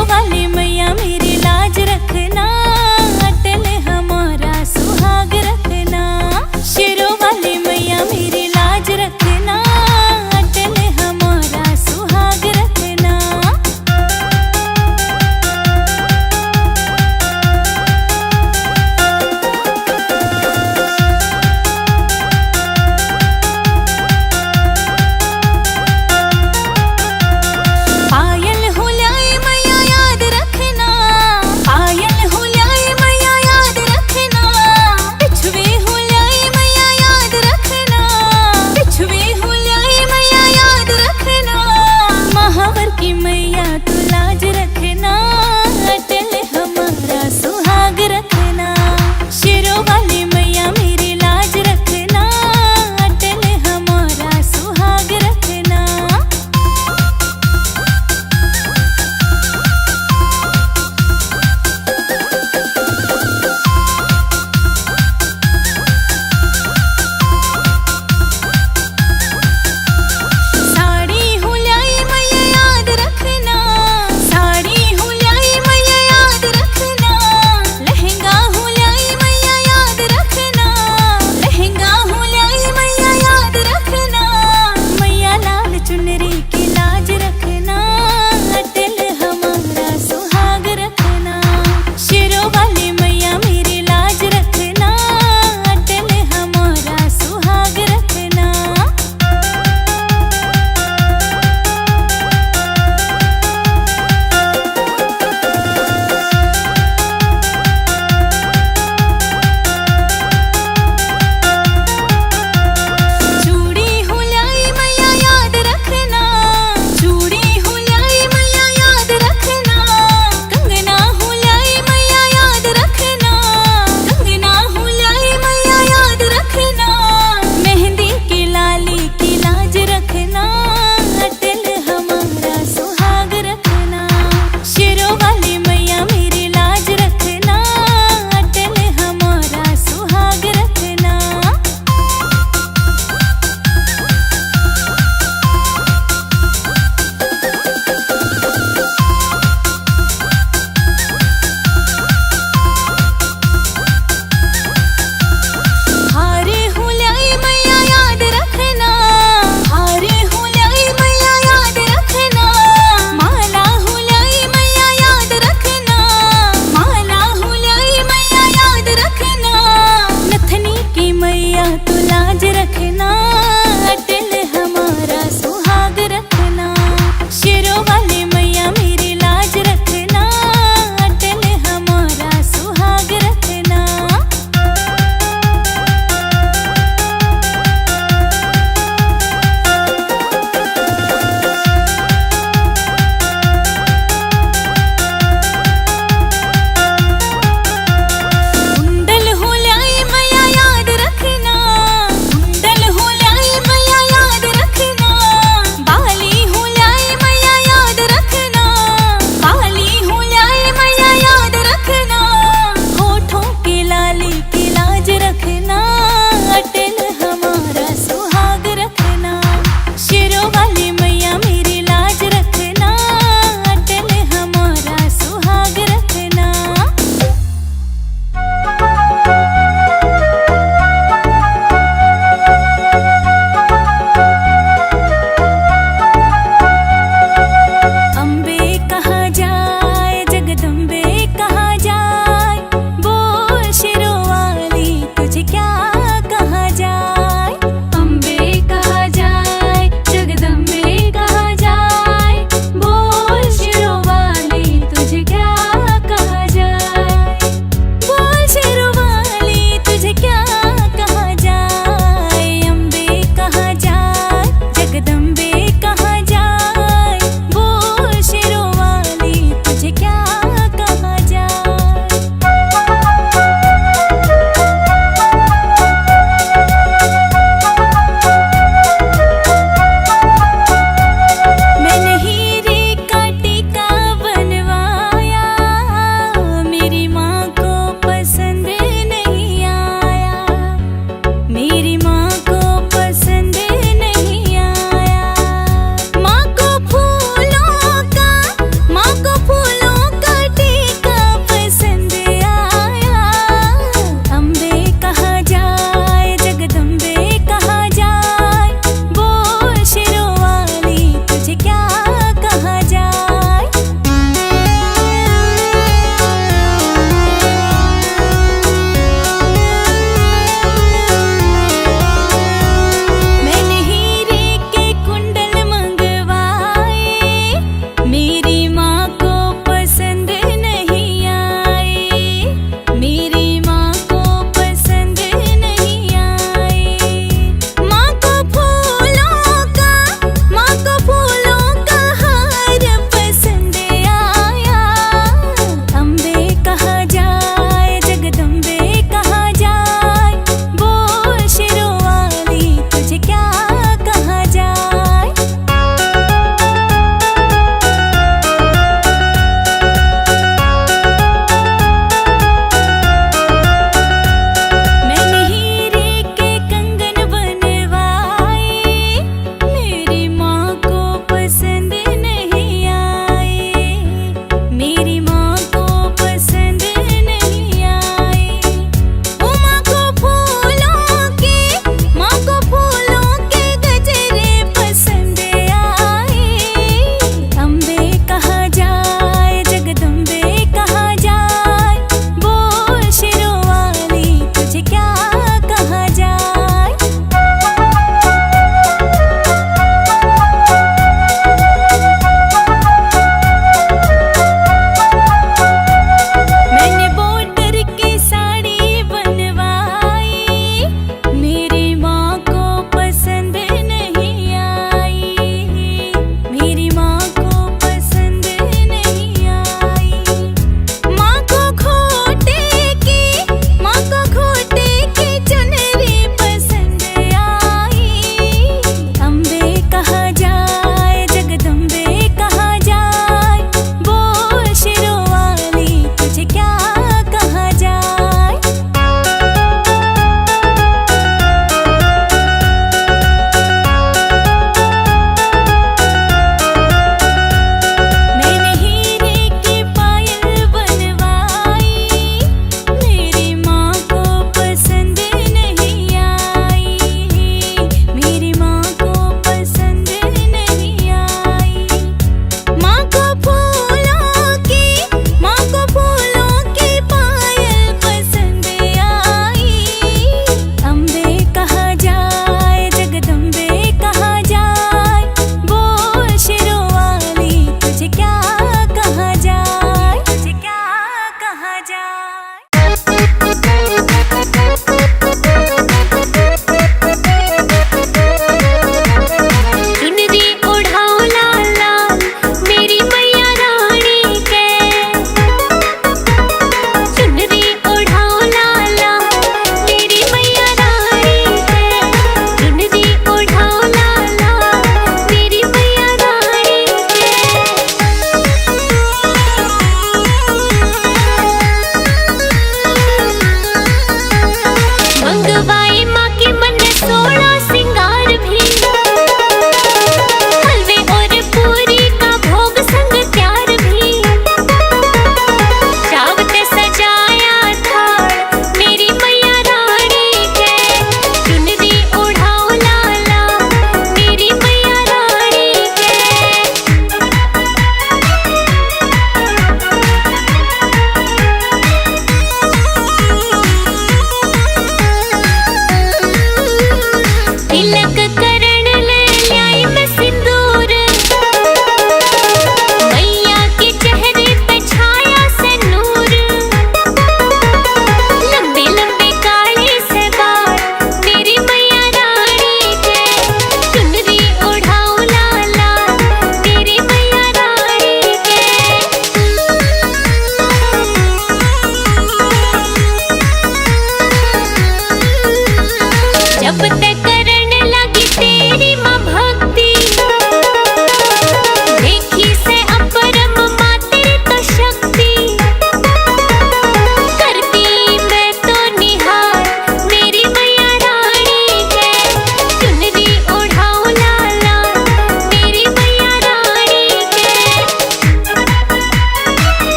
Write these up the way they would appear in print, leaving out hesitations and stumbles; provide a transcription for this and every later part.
शेरों वाली मैया मेरी लाज रखना, अटल हमारा सुहाग रखना। शेरों वाली मैया मेरी लाज रखना, अटल हमारा सुहाग रखना। पायल हुलाई मैया याद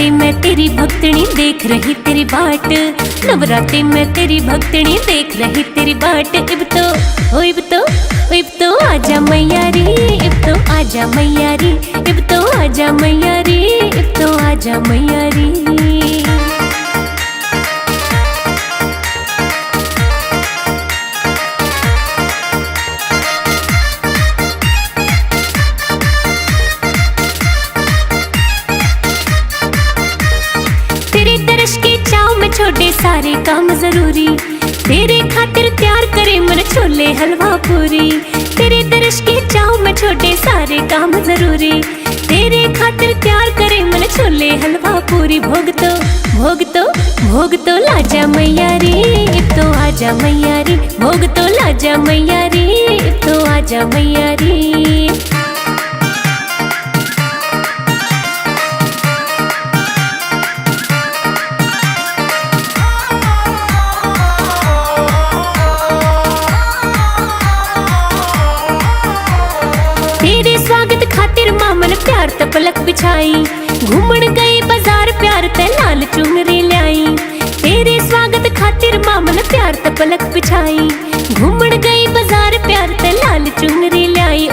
नवरात्रि में तेरी भक्तनी देख रही तेरी बाट, नवरात्रि में तेरी भक्तनी देख रही तेरी बाट। इब तो आजा मैया रे, इब तो आजा मैया रे, इब तो आजा मैया रे, इब तो आजा मैया रे। छोटे सारे काम जरूरी, तेरे खातिर तैयार करे मन छोले हलवा पूरी। तेरे दर्श की चाव में छोटे सारे काम जरूरी, तेरे खातिर तैयार करे मन छोले हलवा पूरी। भोग तो लाजा मैया रे, इब तो आजा मैया रे, भोग तो लाजा मैया रे, इब तो आजा मैया रे। तेरे स्वागत खातिर मामन प्यार त पलक बिछाई, घूमन गई बाजार प्यार ते लाल चुनरी लाई। तेरे स्वागत खातिर मामन प्यार त पलक बिछाई, घूमन गई बाजार प्यार ते लाल चुनरी लाई।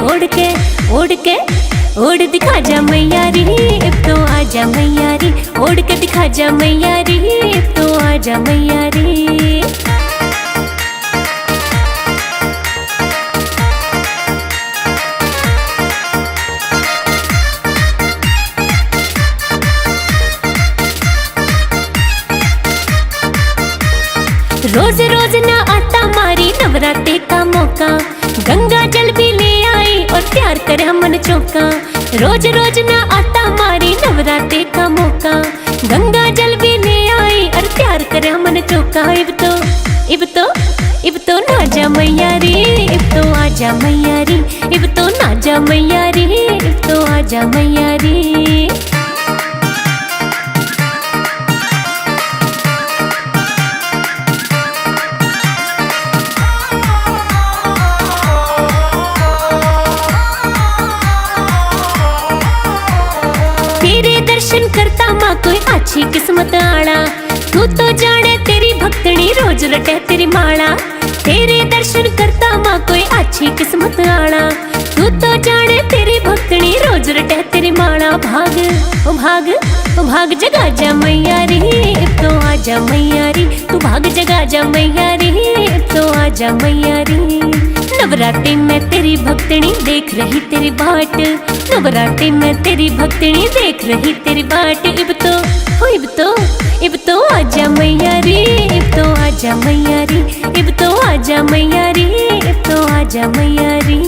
ओढ़ दिखा जा मैया रे, इब तो आजा मैया रे, ओढ़ के दिखा जा मैया रे, इब तो आजा मैया रे। रोज ना आता मारी नवरात्रि का मौका, गंगा जल भी ले आई और तैयार करे हमन चौका। रोज ना आता मारी नवरात्रि का मौका, गंगा जल भी ले आई और तैयार करे हमन चौका। इब तो ना जा मैया रे, इब तो आजा मैया रे, इब तो ना जा मैया रे, इब तो आजा मैया रे। दर्शन करता माँ कोई अच्छी किस्मत आड़ा, तू तो जाने तेरी भक्तनी रोज रटे तेरी माला। तेरे दर्शन करता माँ कोई अच्छी किस्मत आड़ा, तू तो जाने तेरी भक्तनी रोज रटे तेरी माला। भाग जगा जा मैया रे, इब तो आजा मैया रे, तू भाग जगा जा मैया रे, इब तो आजा मैया रे। नवरात्रि में तेरी भक्तनी देख रही तेरी बाट, नवरात्रि में तेरी भक्तनी देख रही तेरी बाट। इब तो आजा मैया रे, इब तो आजा मैया रे, इब तो आजा मैया रे, इब तो आजा मैया रे।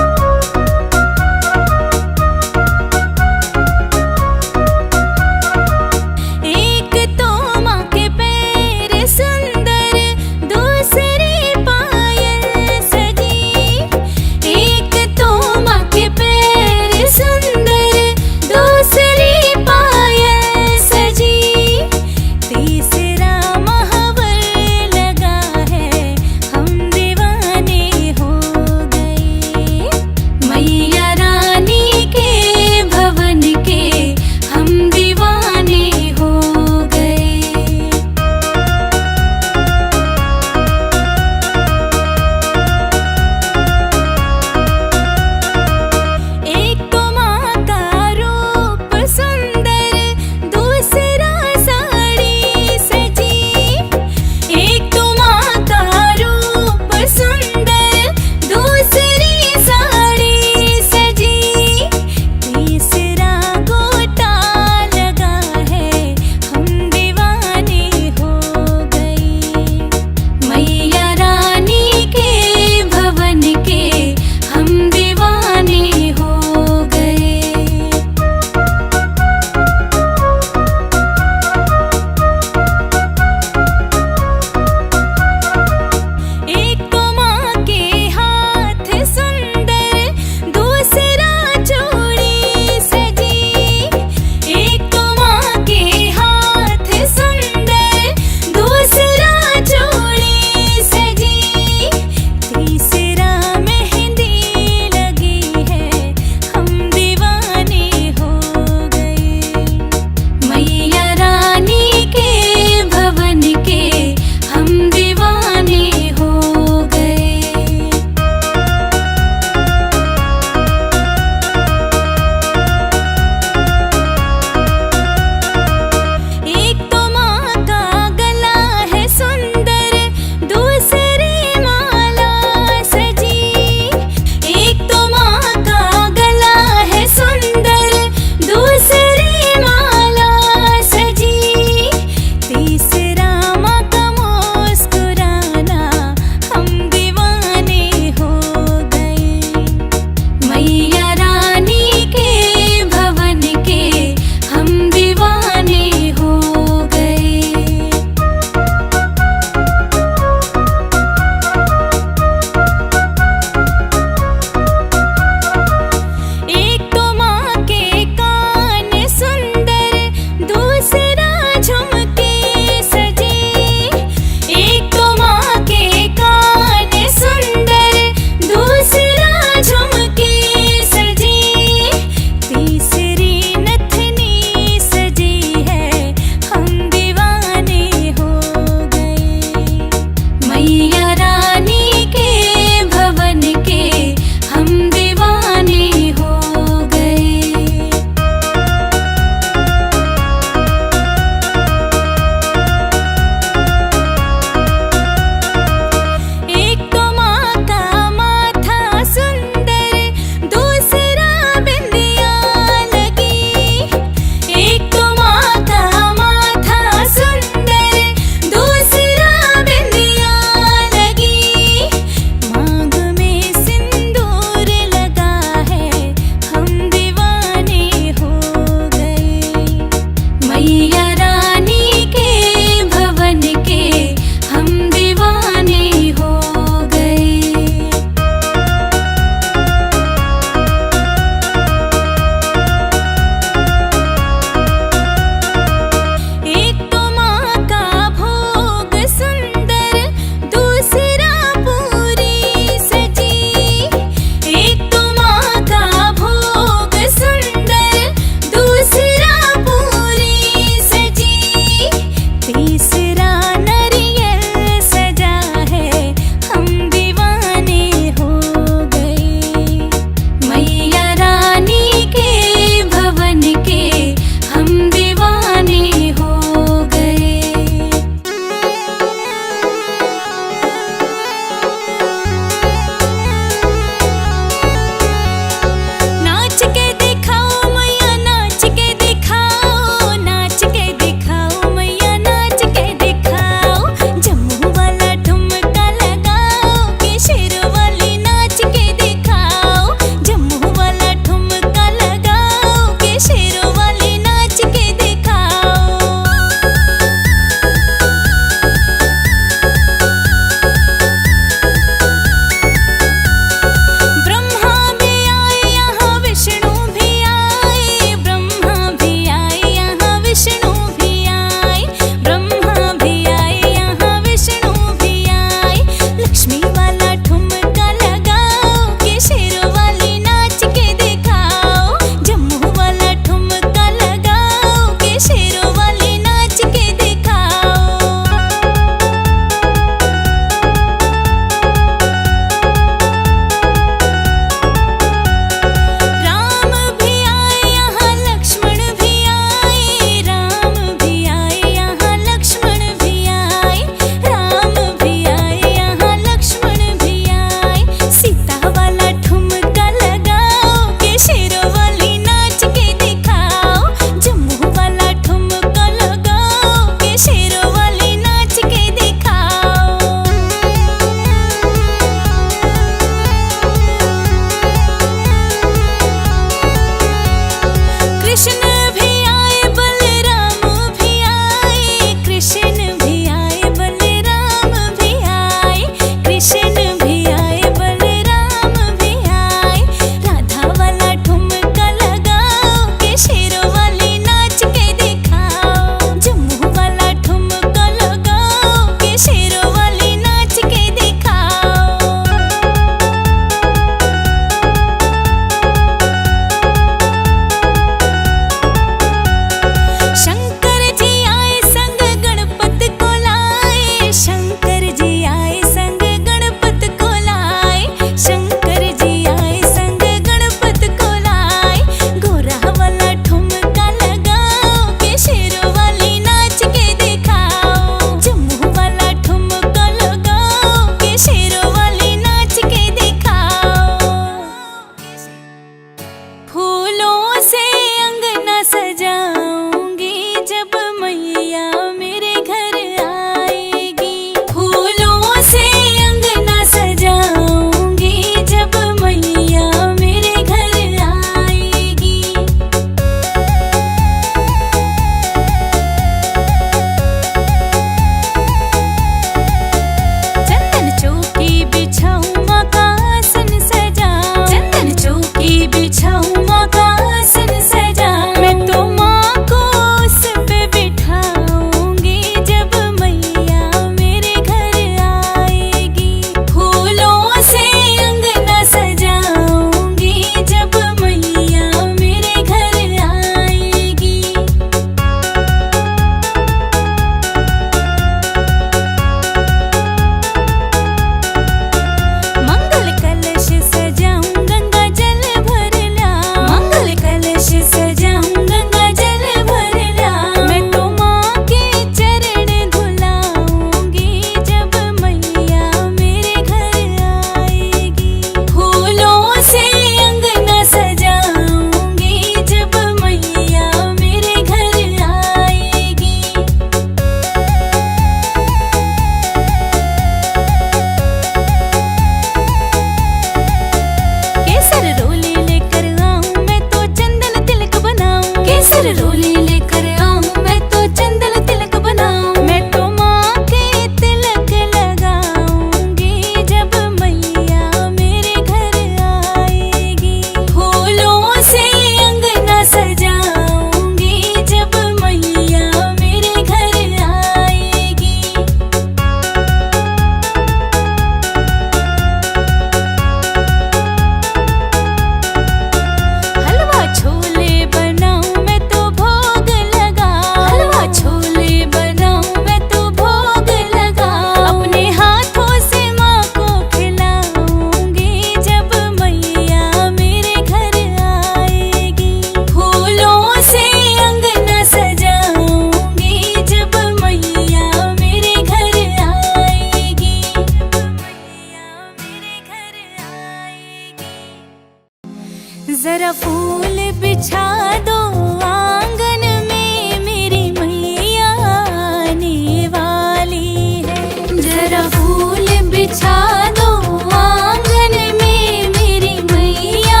जरा फूल बिछा दो आंगन में, मेरी मैया आने वाली है। जरा फूल बिछा दो आंगन में, मेरी मैया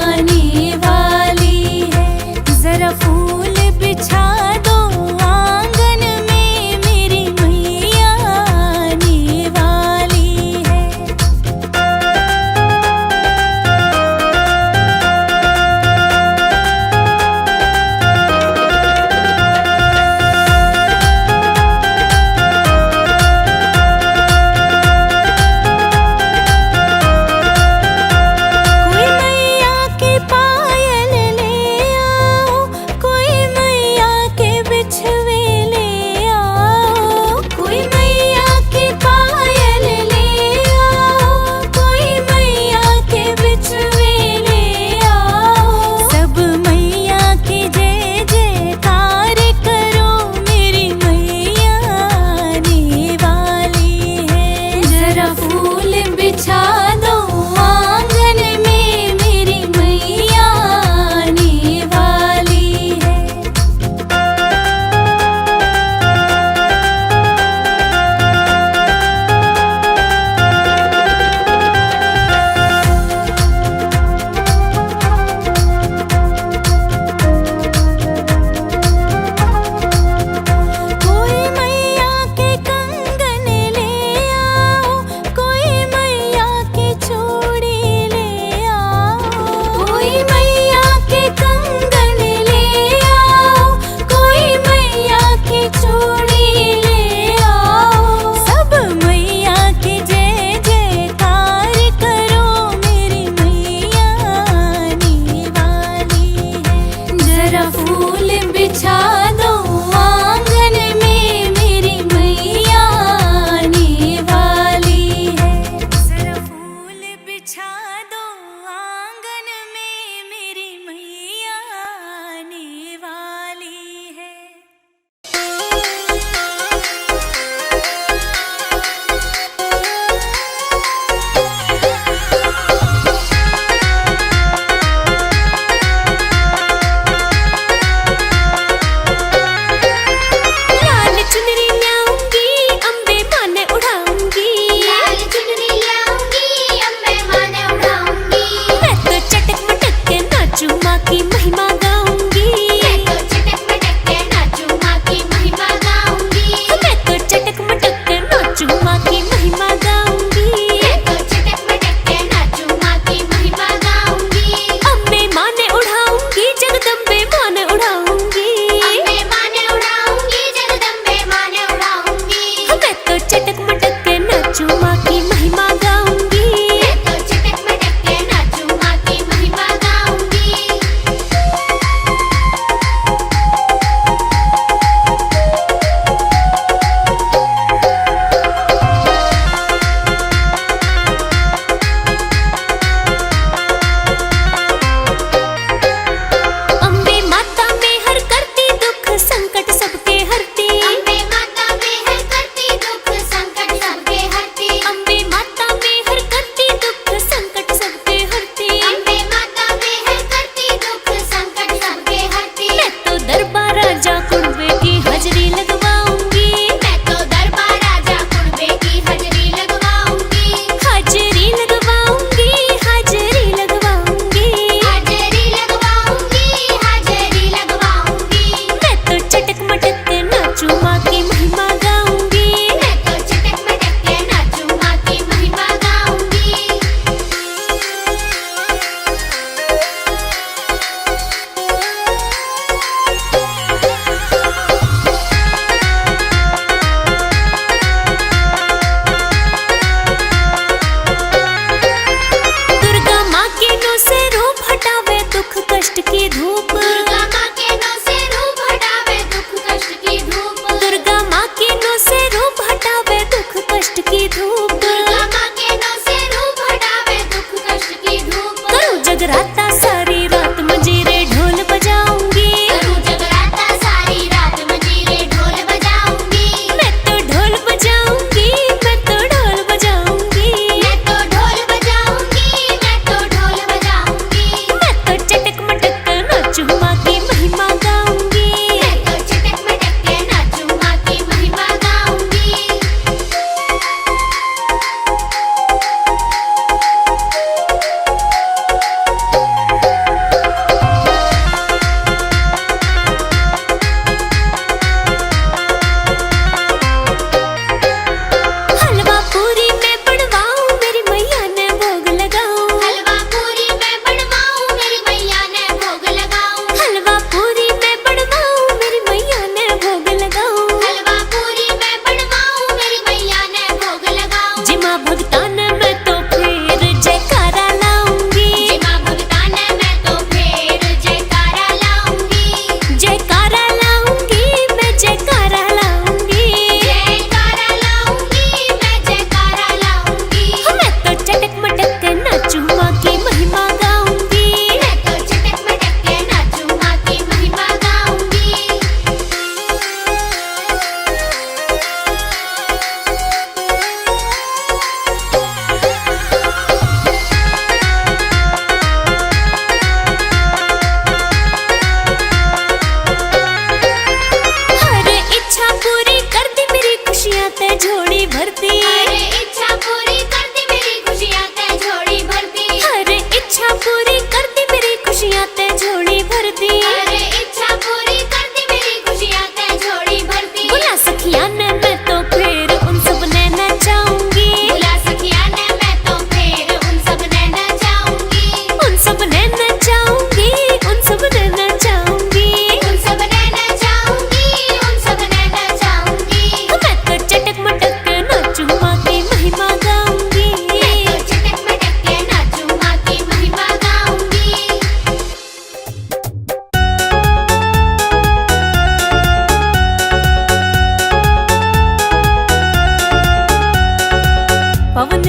आने वाली है। जरा फूल बिछा दो आंगन में, मेरी मैया आने वाली है। पवन